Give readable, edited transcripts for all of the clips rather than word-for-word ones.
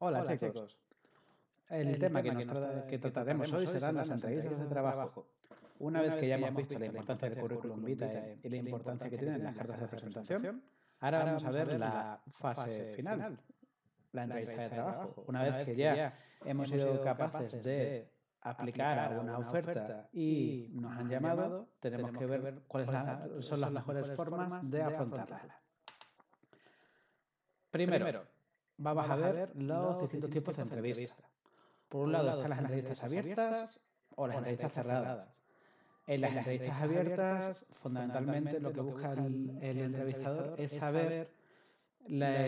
Hola chicos, el tema que trataremos hoy serán las entrevistas de trabajo. Una vez que ya hemos visto la importancia del currículum vitae y la importancia que tienen las cartas de presentación, ahora vamos a ver la fase final, la entrevista de trabajo. Una vez que ya hemos sido capaces de aplicar a una oferta y nos han llamado, tenemos que ver cuáles son las mejores formas de afrontarla. Primero, vamos a ver los distintos tipos de entrevistas. Por un lado están las entrevistas abiertas o las entrevistas cerradas. En las entrevistas abiertas, fundamentalmente lo que busca el entrevistador es saber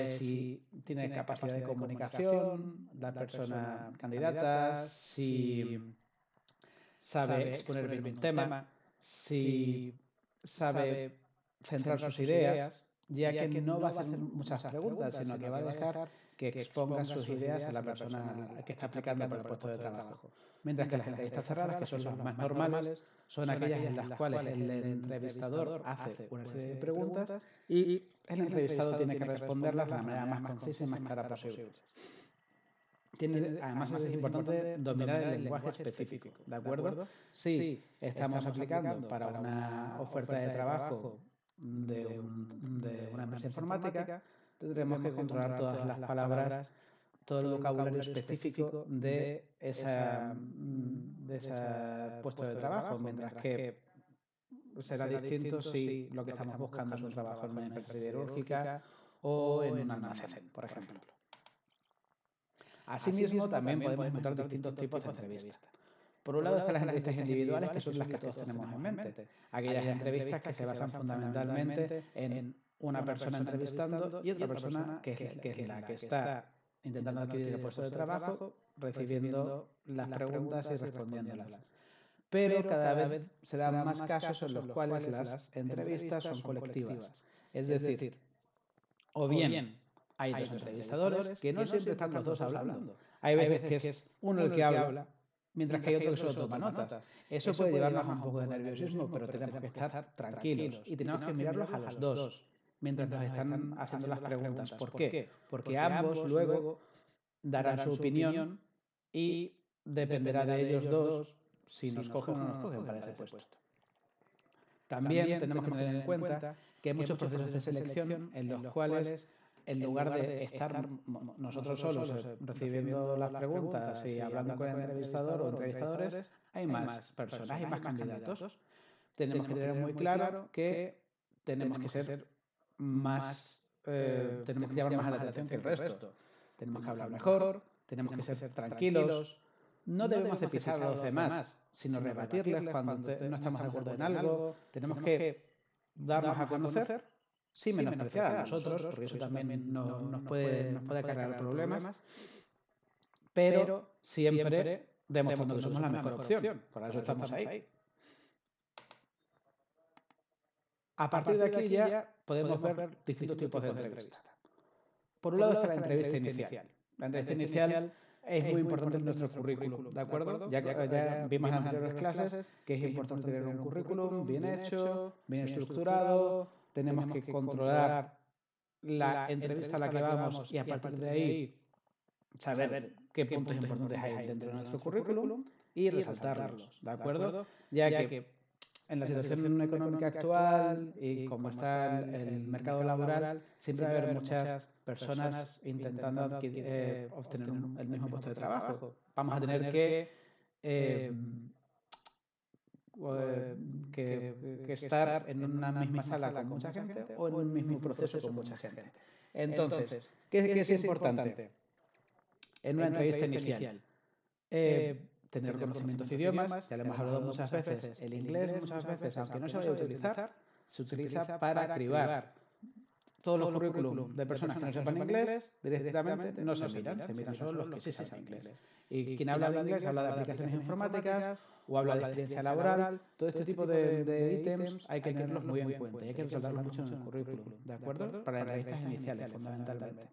si tiene capacidad de comunicación, la persona candidata, si sabe exponer bien un tema, si sabe centrar sus ideas, ya que no va a hacer muchas preguntas, sino que va a dejar que exponga sus ideas a la persona que está aplicando para el puesto de trabajo. Mientras que las entrevistas cerradas, que son las más normales, son aquellas en las cuales el entrevistador hace una serie de preguntas y el entrevistado tiene que responderlas de la manera más concisa y más clara posible. Además es importante dominar el lenguaje específico, ¿de acuerdo? Si estamos aplicando para una oferta de trabajo de una empresa informática, tendremos que controlar todas las palabras, todo el vocabulario específico de ese puesto de trabajo, mientras que será distinto si lo que estamos buscando es un trabajo en una empresa siderúrgica o en un almacén, por ejemplo. Asimismo, también podemos encontrar distintos tipos de entrevistas. Por un lado están las entrevistas individuales, que son las que todos tenemos en mente. Aquellas entrevistas que se basan fundamentalmente en una persona entrevistando y otra persona que es la que está intentando adquirir el puesto de trabajo, recibiendo las preguntas y respondiéndolas. Pero cada vez se dan más casos en los cuales las entrevistas son colectivas. Es decir, o bien hay dos entrevistadores que no siempre están los dos hablando. Hay veces que es uno el que habla, mientras que hay otro que solo toma notas. Eso puede llevarnos a un poco de nerviosismo, pero tenemos que estar tranquilos y tenemos que mirarlos a los dos mientras nos están haciendo las preguntas. ¿Por qué? Porque ambos luego darán su opinión y dependerá de ellos dos si nos cogen o no nos cogen para ese puesto. También tenemos que tener en cuenta que hay muchos procesos de selección en los cuales, en lugar de estar nosotros solos recibiendo las preguntas y hablando con el entrevistador o entrevistadores, hay más personas, hay más candidatos. Tenemos que tener muy claro que tenemos que ser más, tenemos que llamar más la atención que el resto. Tenemos que hablar mejor, tenemos que ser tranquilos. No debemos de pisar a los demás, sino rebatirles cuando no estamos de acuerdo en algo. Tenemos que darnos a conocer sin menospreciar a nosotros, porque eso también nos puede acarrear problemas, pero siempre demostrando que somos la mejor opción. Por eso estamos ahí. A partir de aquí ya podemos ver distintos tipos de entrevistas. Por un lado está la entrevista inicial. La entrevista inicial es muy importante en nuestro currículum, ¿de acuerdo? Ya vimos en anteriores clases que es importante tener un currículum bien hecho, bien estructurado, tenemos que controlar la entrevista a la que vamos y a partir de ahí saber qué puntos importantes hay dentro de nuestro currículum y resaltarlos, ¿de acuerdo? Ya que en la situación económica actual y como está el mercado laboral, siempre va a haber muchas personas intentando obtener el mismo puesto de trabajo. Vamos a tener que estar en una misma sala con mucha gente o en un mismo proceso con mucha gente. Entonces, ¿qué es importante en una entrevista inicial? Tener conocimientos de idiomas, ya lo hemos hablado muchas veces. El inglés muchas veces, aunque no se vaya a utilizar, se utiliza para cribar. Todos los currículum de personas que no sepan inglés directamente no se miran solo los que sí saben inglés. Y quien habla de inglés habla de aplicaciones informáticas o habla de experiencia laboral. Todo este tipo de ítems hay que tenerlos muy en cuenta y hay que resaltarlos mucho en el currículum, ¿de acuerdo? Para las entrevistas iniciales, fundamentalmente.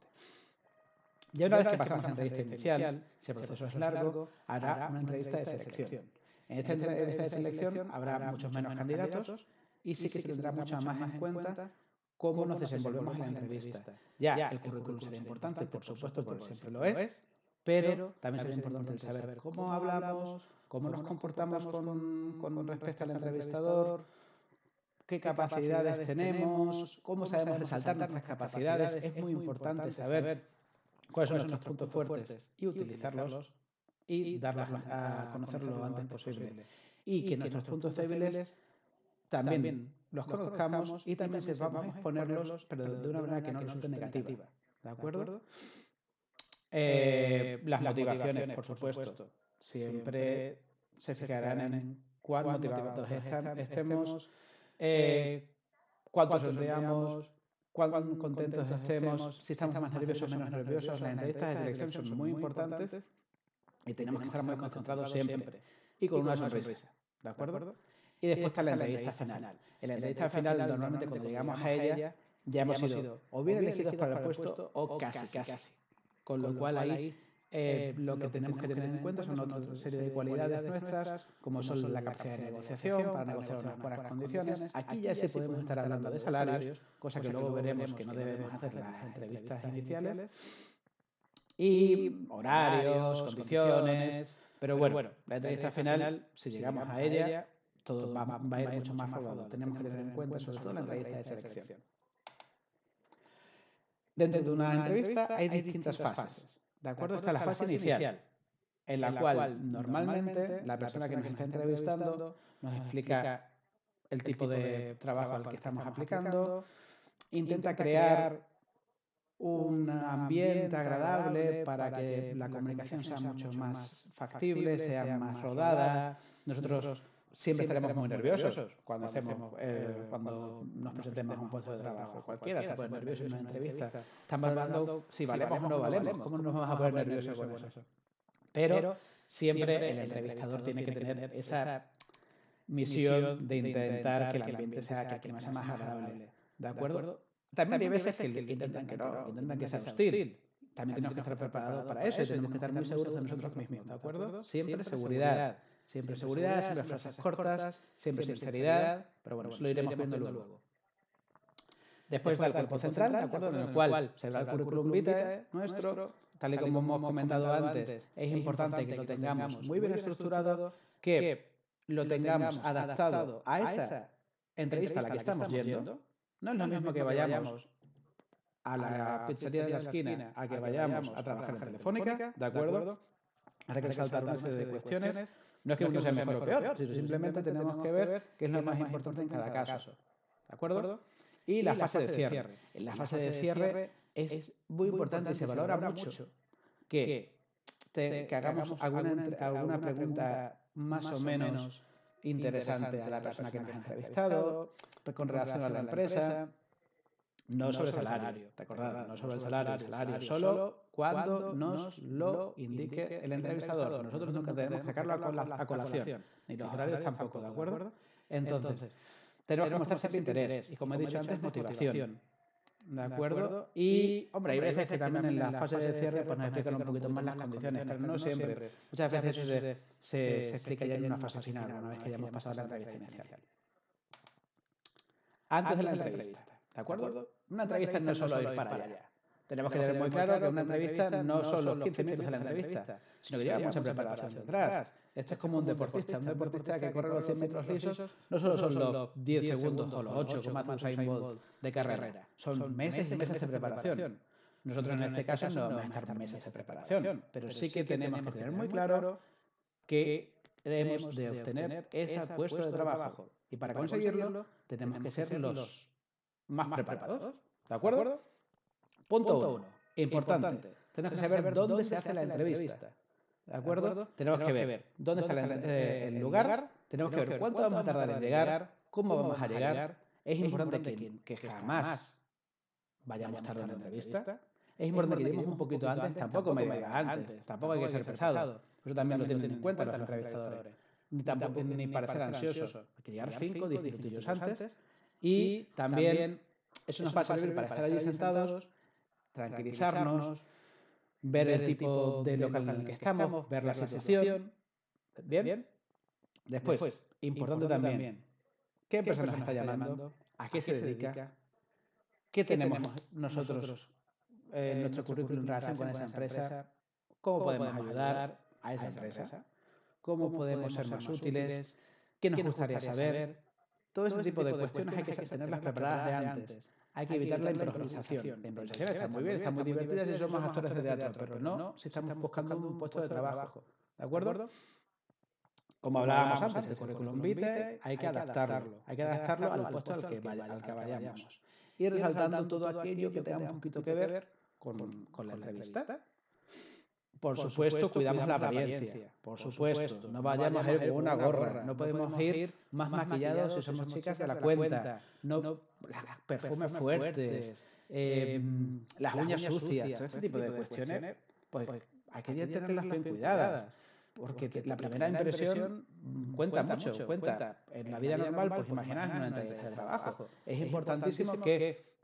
Ya una vez que pasamos a la entrevista inicial, si el proceso es largo, habrá una entrevista de selección. En esta entrevista de selección habrá muchos menos candidatos y sí que se tendrá mucho más en cuenta cómo nos desenvolvemos en la entrevista. Ya, el currículum será importante, por supuesto, porque siempre lo es, pero también sería importante el saber cómo hablamos, cómo nos comportamos con respecto al entrevistador, qué capacidades tenemos, cómo sabemos resaltar nuestras capacidades. Es muy importante saber cuáles son nuestros puntos fuertes y utilizarlos y darlos a conocerlo lo antes posible. Y que nuestros puntos débiles también los conozcamos y también sepamos exponerlos, pero de una manera que no resulte negativa. ¿De acuerdo? Las motivaciones, por supuesto. Siempre se fijarán en cuán motivados estemos, cuánto sonreamos, cuán contentos estemos, si estamos más nerviosos o menos nerviosos. Las entrevistas de selección son muy importantes y tenemos que estar muy concentrados siempre y con una sonrisa, ¿de acuerdo? Y después está la entrevista final. En la entrevista final, normalmente cuando llegamos a ella, ya hemos sido o bien elegidos para el puesto o casi. Con lo cual ahí lo que tenemos que tener en cuenta son otra serie de cualidades nuestras, como son la capacidad de negociación para negociar unas buenas condiciones. Aquí ya sí podemos estar hablando de salarios, cosa que luego veremos que no debemos hacer en las entrevistas iniciales. Y horarios, condiciones, pero bueno, la entrevista final, si llegamos a ella, todo va a ir mucho más rodado. Tenemos que tener en cuenta sobre todo la entrevista de selección. Dentro de una entrevista hay distintas fases, ¿de acuerdo? Está la fase inicial, en la cual normalmente la persona que nos está entrevistando nos explica el tipo de trabajo al que estamos aplicando, intenta crear un ambiente agradable para que la comunicación sea mucho más factible, sea más rodada. Nosotros siempre estaremos muy nerviosos cuando nos presentemos a un puesto de trabajo. Cualquiera se pone nervioso en una entrevista. Estamos hablando si valemos o no valemos. ¿Cómo nos vamos a poner nerviosos con eso? Pero siempre el entrevistador tiene que tener esa misión de intentar que el ambiente sea que sea más agradable. ¿De acuerdo? También hay veces que intentan que no, intentan que sea hostil. También tenemos que estar preparados para eso y tenemos que estar muy seguros de nosotros mismos, ¿de acuerdo? Siempre seguridad, siempre frases cortas, siempre sinceridad, pero bueno, eso lo iremos viendo luego. Después está el cuerpo central, ¿de acuerdo? En el cual se va el currículum vitae nuestro, tal y como hemos comentado antes, es importante que lo tengamos muy bien estructurado, que lo tengamos adaptado a esa entrevista a la que estamos yendo. No es lo mismo que vayamos a la pizzería de la esquina a que vayamos a trabajar en Telefónica, ¿de acuerdo? Hay que resaltar una serie de cuestiones. No es que uno sea mejor o peor, sino simplemente tenemos que ver qué es lo más importante en cada caso, ¿de acuerdo? Y la fase de cierre. En la fase de cierre es muy importante y se valora mucho que hagamos alguna pregunta más o menos interesante a la persona que nos ha entrevistado, con relación a la empresa, no sobre el salario, recordad, no sobre el salario solo cuando nos lo indique el entrevistador. Nosotros nunca tenemos que sacarlo a colación, ni los horarios tampoco, ¿de acuerdo? Entonces, tenemos que mostrar siempre interés y, como he dicho antes, motivación. ¿De acuerdo? Y, hombre, hay veces que también en la fase de cierre pues nos explican un poquito más las condiciones, pero no siempre. Muchas veces eso se explica ya en una fase final, una vez que ya hemos pasado la entrevista inicial. Antes de la entrevista, ¿de acuerdo? Una entrevista no es solo ir para allá. Tenemos que tener muy claro que una entrevista no son los 15 minutos de la entrevista, sino que lleva mucha preparación detrás. Esto es como un deportista que corre los 100 metros lisos, no solo son los 10 segundos o los 8 como hace Usain Bolt de carrera, son meses y meses de preparación. Nosotros en este caso no vamos a estar meses de preparación, pero sí que tenemos que tener muy claro que debemos de obtener ese puesto de trabajo y para conseguirlo tenemos que ser los más preparados, ¿de acuerdo? Punto 1. Importante. Tenemos que saber dónde se hace la entrevista. ¿De acuerdo? Tenemos que ver dónde está el lugar, tenemos que ver cuánto vamos a tardar en llegar, cómo vamos a llegar. Es importante que jamás vayamos tarde en la entrevista. Es importante que lleguemos un poquito antes, tampoco media hora antes, tampoco hay que ser pesado. Eso también lo tienen en cuenta los entrevistadores. Ni parecer ansiosos. Hay que llegar 5 o 10 minutillos antes. Y también eso nos va a servir para estar allí sentados, tranquilizarnos, ver el tipo de local en el que estamos, ver la situación. ¿Bien? Después, importante también, ¿qué empresa nos está llamando? ¿A qué se dedica? ¿Qué tenemos nosotros en nuestro currículum en relación con esa empresa? cómo podemos ayudar a esa empresa, cómo podemos ser más útiles, qué nos gustaría saber. Todo ese tipo de cuestiones hay que tenerlas preparadas de antes. Hay que evitar la improvisación. La improvisación está muy bien, está muy divertida si somos actores de teatro, pero no si estamos buscando un puesto de trabajo. ¿De acuerdo? Como hablábamos antes, el currículum vitae hay que adaptarlo. Hay que adaptarlo al puesto al que vayamos. Y resaltando todo aquello que tenga un poquito que ver con la entrevista. Por supuesto, cuidamos la apariencia. Por supuesto, no vayamos a ir con una gorra. No podemos ir más maquillados si somos chicas de la cuenta. No, perfumes fuertes, las uñas sucias, todo este tipo de cuestiones, pues hay que tenerlas bien cuidadas. Porque la primera impresión cuenta mucho, cuenta. En la vida normal, pues imaginaos una entrevista de trabajo. Es importantísimo que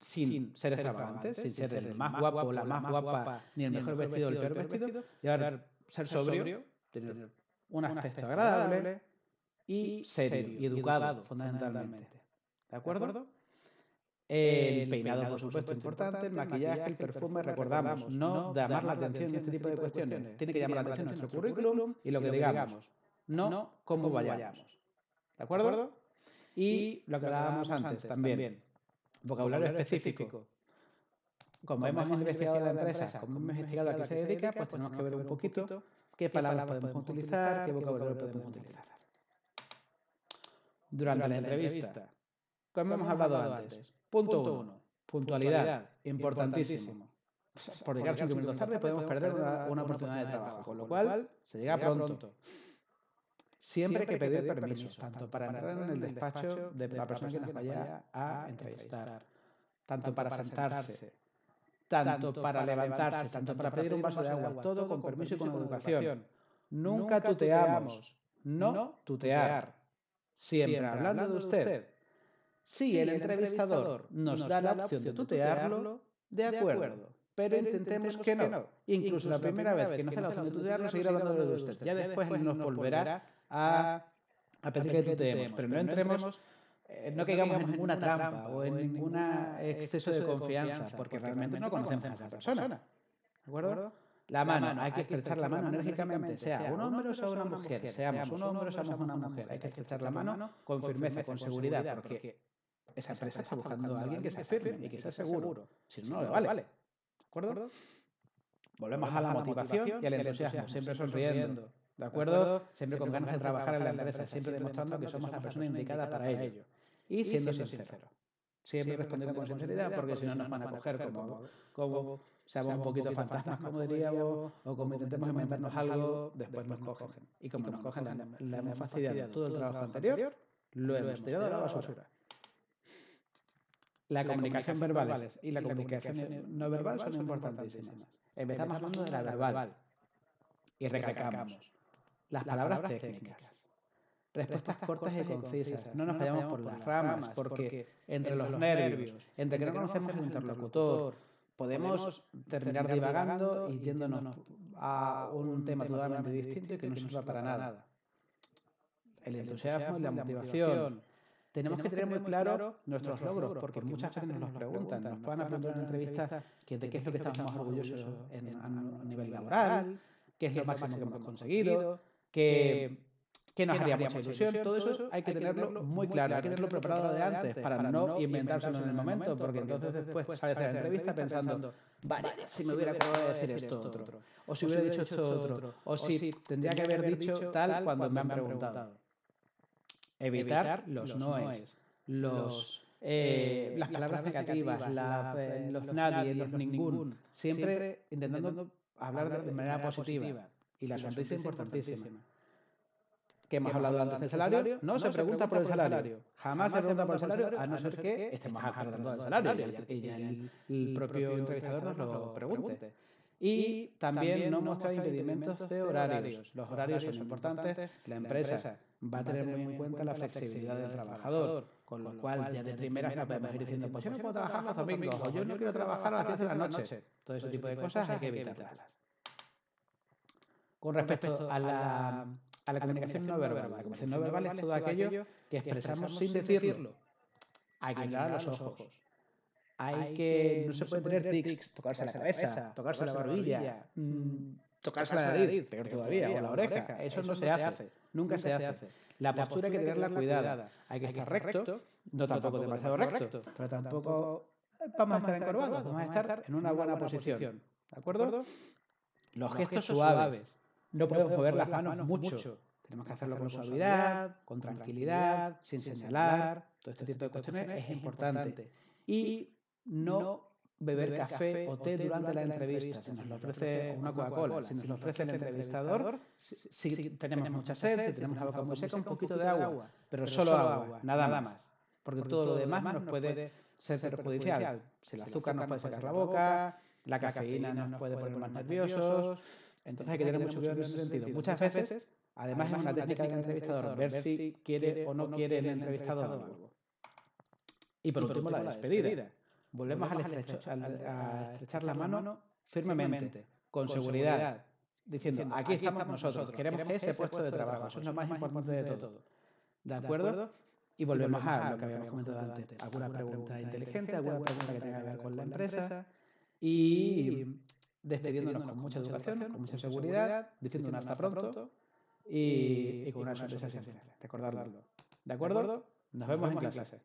sin ser extravagantes, sin ser el más guapo, la más guapa, ni el mejor vestido o el peor vestido, ser sobrio, tener un aspecto agradable y serio y educado, fundamentalmente. ¿De acuerdo? El peinado, por supuesto, importante, el maquillaje, el perfume, recordamos, no llamar la atención en este tipo de cuestiones. Tiene que llamar la atención nuestro currículum y lo que digamos, no cómo vayamos. ¿De acuerdo? Y lo que hablábamos antes también, vocabulario específico. Como hemos investigado la empresa, como hemos investigado a qué se dedica, pues tenemos que ver un poquito qué palabras podemos utilizar, qué vocabulario podemos utilizar. Durante la entrevista, como hemos hablado antes, punto 1, puntualidad, importantísimo. Por llegar 5 minutos tarde podemos perder una oportunidad de trabajo, con lo cual se llega pronto. Siempre hay que pedir permisos, tanto para entrar en el despacho de la persona que nos vaya a entrevistar, tanto para sentarse, tanto para levantarse, tanto para pedir un vaso de agua, todo con permiso y con educación. Nunca tuteamos, no tutear. Siempre hablando de usted. Si el entrevistador nos da la opción de tutearlo, de acuerdo, pero intentemos que no. Incluso la primera vez que nos da la opción de tutearlo, seguir hablando de usted. Ya después nos volverá a pedir que tuteemos, pero no entremos, no caigamos en ninguna trampa o en ningún exceso de confianza, porque realmente no conocemos a esa persona. ¿De acuerdo? La mano, hay que estrechar la mano enérgicamente, sea un hombre o sea una mujer, seamos un hombre o seamos una mujer, hay que estrechar la mano con firmeza, con seguridad, porque esa empresa está buscando a alguien que sea firme y que sea seguro, si no, no le vale. ¿De acuerdo? Volvemos a la motivación y al entusiasmo, siempre sonriendo, ¿de acuerdo? Siempre con ganas de trabajar en la empresa, siempre demostrando que somos la persona indicada para ello. Y siendo sincero. Siempre respondiendo con sinceridad, porque si no nos van a coger como seamos un poquito fantasmas, como diríamos, o como intentemos inventarnos algo, después nos cogen. Y como nos cogen, le hemos fastidiado todo el trabajo anterior, lo hemos tirado a la basura. La comunicación verbal y la comunicación no verbal son importantísimas. Empezamos hablando de la verbal y recalcamos las palabras técnicas. Respuestas cortas y concisas. No nos vayamos por las ramas, porque entre los nervios, entre que no conocemos al interlocutor, podemos terminar divagando y yéndonos a un tema totalmente distinto y que no sirva para nada. El entusiasmo y la motivación. Tenemos que tener muy claro nuestros logros, porque muchas veces nos los preguntan. Nos pueden preguntar en una entrevista de qué es lo que estamos más orgullosos a nivel laboral, qué es lo máximo que hemos conseguido, qué nos haría mucha ilusión. Todo eso hay que tenerlo muy claro, hay que tenerlo preparado de antes para no inventárselo en el momento, porque entonces después sales de la entrevista pensando, vaya, si me hubiera acabado de decir esto otro, o si hubiera dicho esto otro, o si tendría que haber dicho tal cuando me han preguntado. Evitar los noes, las palabras negativas, los nadie, los ningún, siempre intentando hablar de manera positiva. Y la sonrisa es importantísima. Que hemos hablado antes del salario, no se pregunta por el salario. Jamás se pregunta por el salario, a no ser que estemos tratando del salario y ya el propio entrevistador nos lo pregunte. Y también no mostrar impedimentos de horarios. Los horarios son importantes. La empresa va a tener muy en cuenta la flexibilidad del trabajador, con lo cual ya de primeras no podemos ir diciendo, pues yo no puedo trabajar los domingos, o yo no quiero trabajar a las 10 de la noche. Todo ese tipo de cosas hay que evitarlas. Con respecto a la comunicación no verbal. La comunicación no verbal es todo aquello que expresamos sin decirlo. Hay que mirar a los ojos. no se puede tener tics, tocarse la cabeza, tocarse la barbilla, tocarse la nariz, peor todavía, o la oreja. Eso no se hace, nunca se hace. La postura hay que tenerla cuidada. Hay que estar recto, no tampoco demasiado recto, pero tampoco vamos a estar encorvados, vamos a estar en una buena posición. ¿De acuerdo? Los gestos suaves. No podemos mover las manos mucho. Tenemos que hacerlo con suavidad, con tranquilidad, sin señalar. Todo este tipo de cuestiones es importante. Y no beber café o té durante la entrevista. Si nos lo ofrece una Coca-Cola, si nos lo ofrece el entrevistador, si tenemos mucha sed, si tenemos la boca muy seca, un poquito de agua, pero solo agua, nada más. Porque todo lo demás nos puede ser perjudicial. Si el azúcar nos puede sacar la boca, la cafeína nos puede poner más nerviosos. Entonces hay que tener mucho cuidado en ese sentido. Muchas veces, además, es una técnica del entrevistador ver si quiere o no quiere el entrevistado algo. Y por último, la despedida. Volvemos a estrechar la mano firmemente, con seguridad, diciendo, aquí estamos nosotros, queremos ese puesto de trabajo, eso es lo más importante de todo. ¿De acuerdo? Y volvemos a lo que habíamos comentado antes. Alguna pregunta inteligente, alguna pregunta que tenga que ver con la empresa y despidiéndonos con mucha educación, con mucha seguridad, diciendo hasta pronto y con una sonrisa siempre. Recordadlo. ¿De acuerdo? Nos vemos en clase.